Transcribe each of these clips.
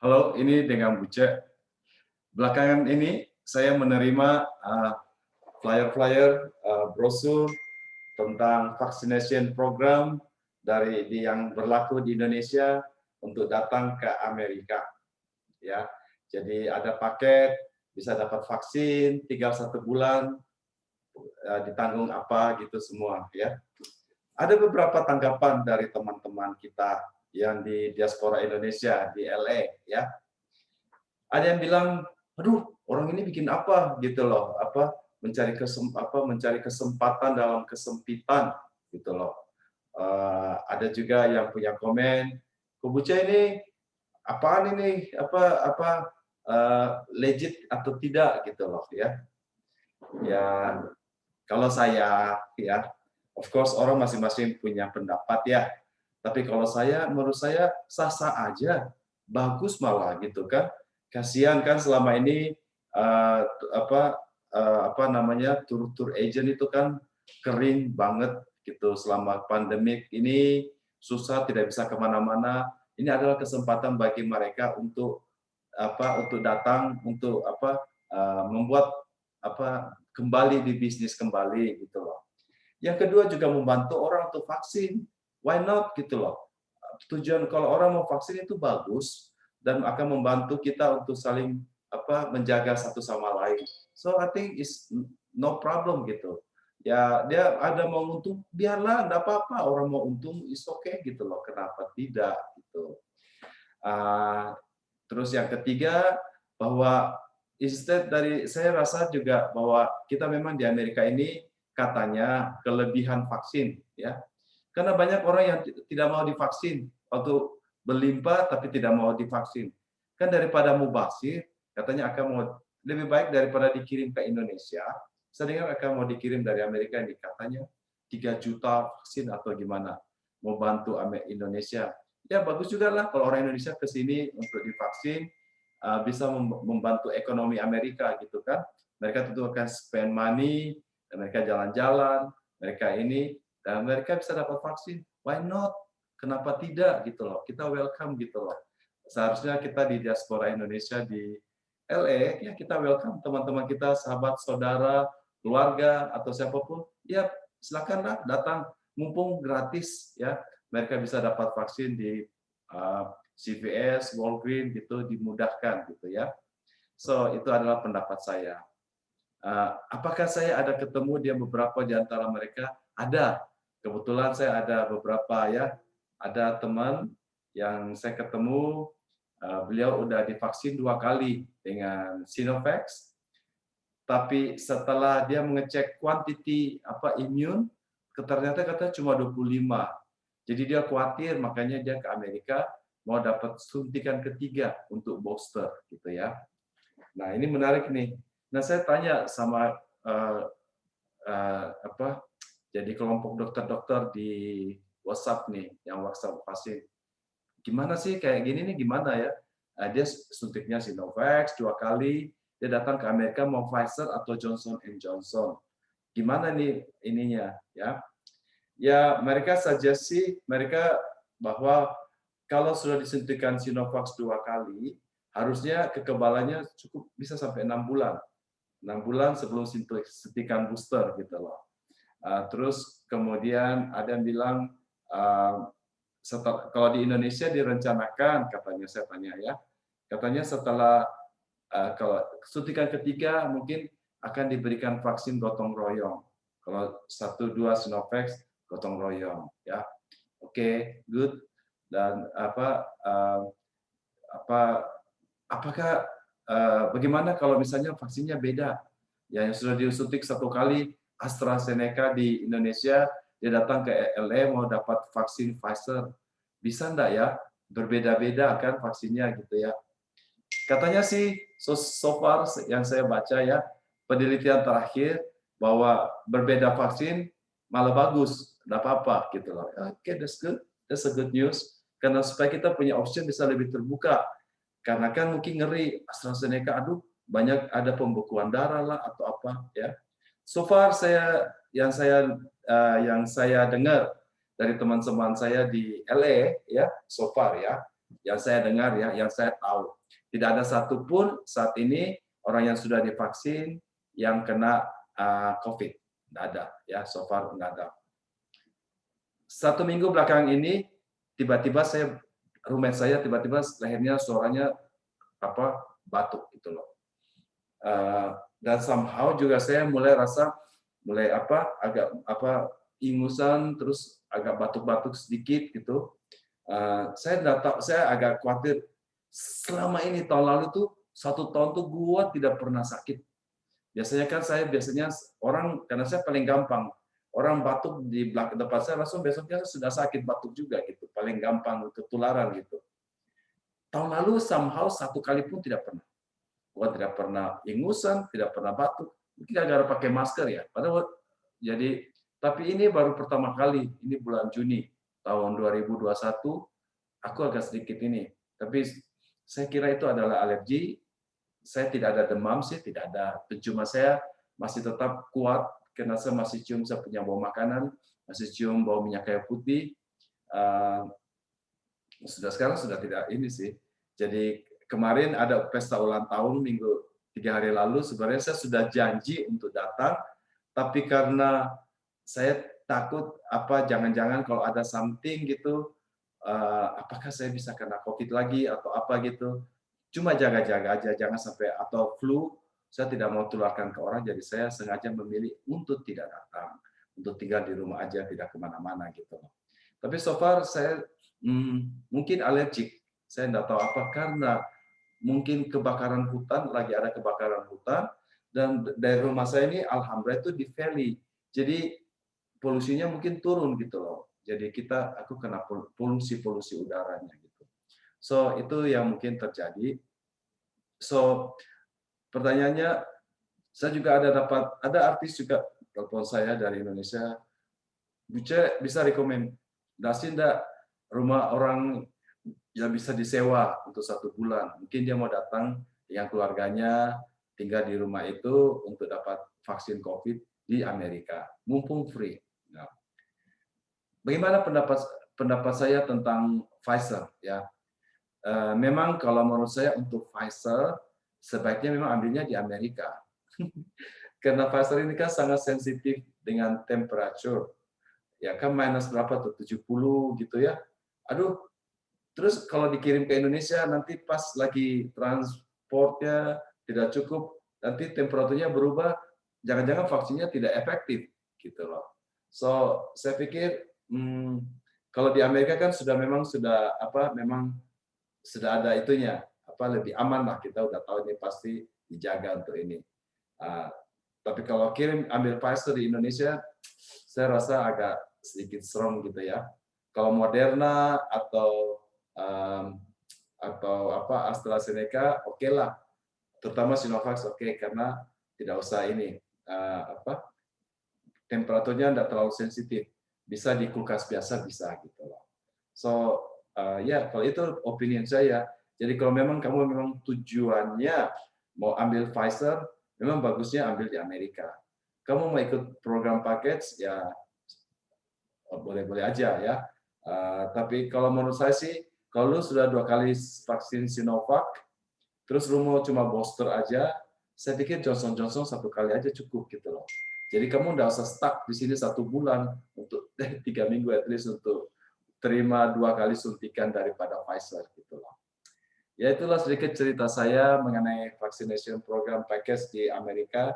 Halo, ini dengan Buce. Belakangan ini saya menerima flyer-flyer, brosur tentang vaccination program yang berlaku di Indonesia untuk datang ke Amerika. Ya, jadi ada paket bisa dapat vaksin, tinggal 1 bulan, ditanggung apa gitu semua. Ya, ada beberapa tanggapan dari teman-teman kita yang di diaspora Indonesia di LA. Ya, ada yang bilang, aduh, orang ini bikin apa gitu loh, mencari kesempatan dalam kesempitan gitu loh. Ada juga yang punya komen, kombucha ini apaan ini, legit atau tidak gitu loh ya. Ya, kalau saya ya, of course orang masing-masing punya pendapat ya. Tapi kalau menurut saya sah-sah aja, bagus malah gitu kan. Kasihan kan selama ini eh, apa namanya tur agent itu kan kering banget gitu selama pandemik ini susah tidak bisa kemana-mana. Ini adalah kesempatan bagi mereka untuk datang untuk membuat kembali di bisnis kembali gitu loh. Yang kedua juga membantu orang untuk vaksin. Why not gitu loh. Tujuan kalau orang mau vaksin itu bagus dan akan membantu kita untuk saling menjaga satu sama lain. So I think is no problem gitu. Ya dia ada mau untung, biarlah, enggak apa-apa. Orang mau untung is okay gitu loh. Kenapa tidak gitu. Uh, Terus yang ketiga bahwa saya rasa juga bahwa kita memang di Amerika ini katanya kelebihan vaksin ya. Karena banyak orang yang tidak mau divaksin waktu berlimpah tapi tidak mau divaksin. Kan daripada mubazir katanya akan mau lebih baik daripada dikirim ke Indonesia. Saya dengar akan mau dikirim dari Amerika yang katanya 3 juta vaksin atau gimana mau bantu Indonesia. Ya bagus juga lah kalau orang Indonesia ke sini untuk divaksin, bisa membantu ekonomi Amerika gitu kan. Mereka tentu akan spend money, dan mereka jalan-jalan, mereka ini, dan mereka bisa dapat vaksin. Why not? Kenapa tidak gitu loh? Kita welcome gitu loh. Seharusnya kita di diaspora Indonesia di LA ya kita welcome teman-teman kita, sahabat, saudara, keluarga atau siapapun. Ya silakanlah datang, mumpung gratis ya. Mereka bisa dapat vaksin di CVS, Walgreens gitu dimudahkan gitu ya. So itu adalah pendapat saya. Apakah saya ada ketemu beberapa di antara mereka? Ada. Kebetulan saya ada beberapa ya. Ada teman yang saya ketemu, beliau udah divaksin 2 kali dengan Sinovac, tapi setelah dia mengecek kuantiti imun, ternyata katanya cuma 25. Jadi dia khawatir, makanya dia ke Amerika mau dapat suntikan ketiga untuk booster gitu ya. Nah, ini menarik nih. Nah, saya tanya sama uh, uh, apa jadi kelompok dokter-dokter di WhatsApp nih, yang WhatsApp vaksin. Gimana sih kayak gini nih gimana ya? Dia suntiknya Sinovac 2 kali, dia datang ke Amerika mau Pfizer atau Johnson Johnson. Gimana nih ininya ya? Ya, mereka sugesti mereka bahwa kalau sudah disuntikan Sinovac 2 kali, harusnya kekebalannya cukup bisa sampai 6 bulan. 6 bulan sebelum suntikan booster gitu loh. Terus kemudian ada yang bilang kalau di Indonesia direncanakan katanya, saya tanya ya, katanya setelah kalau suntikan ketiga mungkin akan diberikan vaksin gotong royong. Kalau 1-2 Sinovac gotong royong ya. Oke, good. Dan apakah bagaimana kalau misalnya vaksinnya beda? Ya, yang sudah disuntik 1 kali AstraZeneca di Indonesia, dia datang ke LA mau dapat vaksin Pfizer. Bisa enggak ya? Berbeda-beda kan vaksinnya gitu ya. Katanya sih so far yang saya baca ya, penelitian terakhir bahwa berbeda vaksin malah bagus, enggak apa-apa gitu loh. Oke, that's good. That's a good news. Karena supaya kita punya option bisa lebih terbuka. Karena kan mungkin ngeri AstraZeneca, aduh banyak ada pembekuan darah lah atau apa ya. So far yang saya dengar dari teman-teman saya di LA ya, so far ya, yang saya dengar ya, yang saya tahu. Tidak ada satupun saat ini orang yang sudah divaksin yang kena COVID. Tidak ada, ya, so far tidak ada. 1 minggu belakang ini, tiba-tiba roommate saya tiba-tiba lehernya suaranya batuk gitu loh. Dan somehow juga saya mulai rasa agak ingusan, terus agak batuk-batuk sedikit gitu. Saya agak khawatir. Selama ini tahun lalu tuh 1 tahun tuh gua tidak pernah sakit. Biasanya kan orang, karena saya paling gampang, orang batuk di belakang depan saya langsung besoknya sudah sakit batuk juga gitu, paling gampang ketularan gitu. Tahun lalu somehow 1 kali pun tidak pernah. Gua tidak pernah ingusan, tidak pernah batuk. Mungkin gara-gara pakai masker ya. Tapi ini baru pertama kali, ini bulan Juni tahun 2021, aku agak sedikit ini. Tapi saya kira itu adalah alergi. Saya tidak ada demam sih, tidak ada. Penciuman saya masih tetap kuat karena saya masih cium saya punya bau makanan, masih cium bau minyak kayu putih. Sekarang sudah tidak ini sih. Jadi kemarin ada pesta ulang tahun 3 hari lalu, sebenarnya saya sudah janji untuk datang, tapi karena saya takut jangan-jangan kalau ada something gitu, apakah saya bisa kena COVID lagi atau apa gitu. Cuma jaga-jaga aja, jangan sampai atau flu, saya tidak mau tularkan ke orang, jadi saya sengaja memilih untuk tidak datang, untuk tinggal di rumah aja, tidak kemana-mana gitu. Tapi so far saya mungkin alergik, saya tidak tahu apa, karena mungkin kebakaran hutan, lagi ada kebakaran hutan, dan dari rumah saya ini alhamdulillah itu di valley, jadi polusinya mungkin turun gitu loh. Jadi aku kena polusi udaranya gitu. So itu yang mungkin terjadi. So pertanyaannya, saya juga ada artis juga telepon saya dari Indonesia, Buce bisa rekomendasi enggak rumah orang yang bisa disewa untuk 1 bulan. Mungkin dia mau datang dengan keluarganya, tinggal di rumah itu untuk dapat vaksin COVID di Amerika, mumpung free. Nah, bagaimana pendapat saya tentang Pfizer? Ya, memang kalau menurut saya untuk Pfizer sebaiknya memang ambilnya di Amerika. Karena Pfizer ini kan sangat sensitif dengan temperatur. Ya kan minus berapa tuh, 70 gitu ya. Aduh, terus kalau dikirim ke Indonesia nanti pas lagi transportnya tidak cukup, nanti temperaturnya berubah, jangan-jangan vaksinnya tidak efektif gitu loh. So saya pikir kalau di Amerika kan memang sudah ada itunya, lebih aman lah, kita udah tahu ini pasti dijaga untuk ini. Tapi kalau ambil Pfizer di Indonesia, saya rasa agak sedikit serem gitu ya. Kalau Moderna atau AstraZeneca, oke lah. Terutama Sinovac oke, karena tidak usah ini temperaturnya tidak terlalu sensitif. Bisa di kulkas biasa bisa gitu loh. So ya kalau itu opinion saya. Jadi kalau memang kamu tujuannya mau ambil Pfizer, memang bagusnya ambil di Amerika. Kamu mau ikut program paket ya boleh-boleh aja ya. Tapi kalau menurut saya sih, kalau lu sudah 2 kali vaksin Sinovac, terus lu mau cuma booster aja, saya pikir Johnson Johnson 1 kali aja cukup gitu loh. Jadi kamu nggak usah stuck di sini 1 bulan untuk 3 minggu at least untuk terima 2 kali suntikan daripada Pfizer gitu loh. Ya itulah sedikit cerita saya mengenai vaccination program package di Amerika.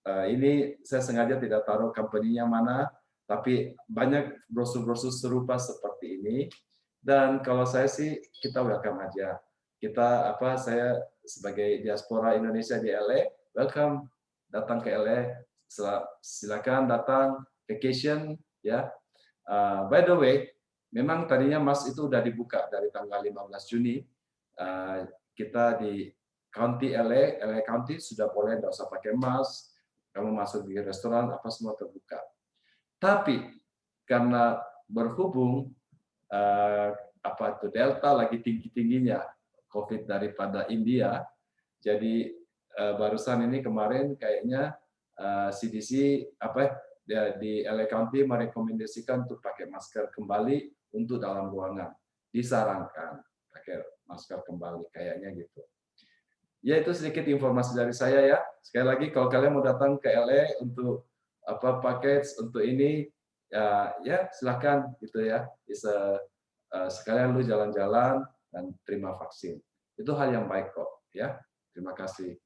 Ini saya sengaja tidak taruh company-nya mana, tapi banyak brosur-brosur serupa seperti ini. Dan kalau saya sih, kita welcome aja. Saya sebagai diaspora Indonesia di LA, welcome datang ke LA. Silakan datang vacation ya. By the way, memang tadinya Mas itu udah dibuka dari tanggal 15 Juni. Kita di County LA County sudah boleh, nggak usah pakai mask. Kamu masuk di restoran, semua terbuka. Tapi karena berhubung Delta lagi tinggi-tingginya COVID daripada India, jadi barusan ini kemarin kayaknya CDC di LA County merekomendasikan untuk pakai masker kembali untuk dalam ruangan, disarankan. pakai masker kembali kayaknya gitu. Ya itu sedikit informasi dari saya ya. Sekali lagi kalau kalian mau datang ke LA untuk apa package untuk ini ya silakan gitu ya. Bisa sekalian lu jalan-jalan dan terima vaksin. Itu hal yang baik kok ya. Terima kasih.